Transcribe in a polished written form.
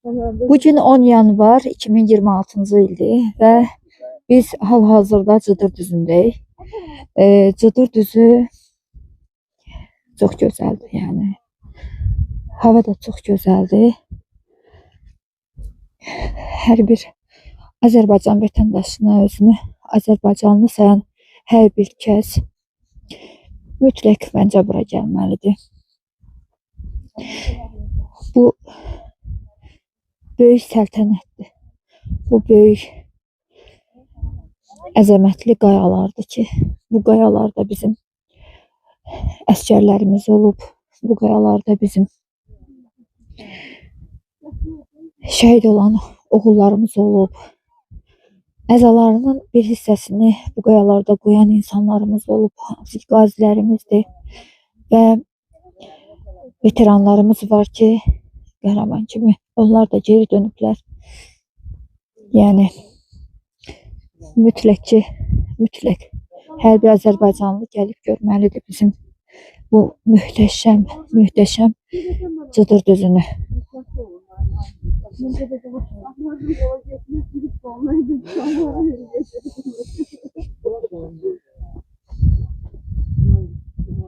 Bugün 10 yanvar 2026-cı ildir və biz hal-hazırda Cıdır düzündəyik. Cıdır düzü çox gözəldir, yəni. Hava da çox gözəldir. Hər bir Azərbaycan vətəndaşına, özünü Azərbaycanlı sayan hər bir kəs mütləq məncə bura gəlməlidir. Bu böyük səltənətdir. Bu böyük əzəmətli qayalardır ki, bu qayalarda bizim əsgərlərimiz olub, bu qayalarda bizim şəhid olan oğullarımız olub. Əzalarının bir hissəsini bu qayalarda qoyan insanlarımız olub, hansı qazilərimizdir və veteranlarımız var ki, qəhrəman kimi onlar da geri dönüblər. Yəni mütləq ki, mütləq hər bir Azərbaycanlı gəlib görməlidir bizim bu möhtəşəm Cıdır düzünü.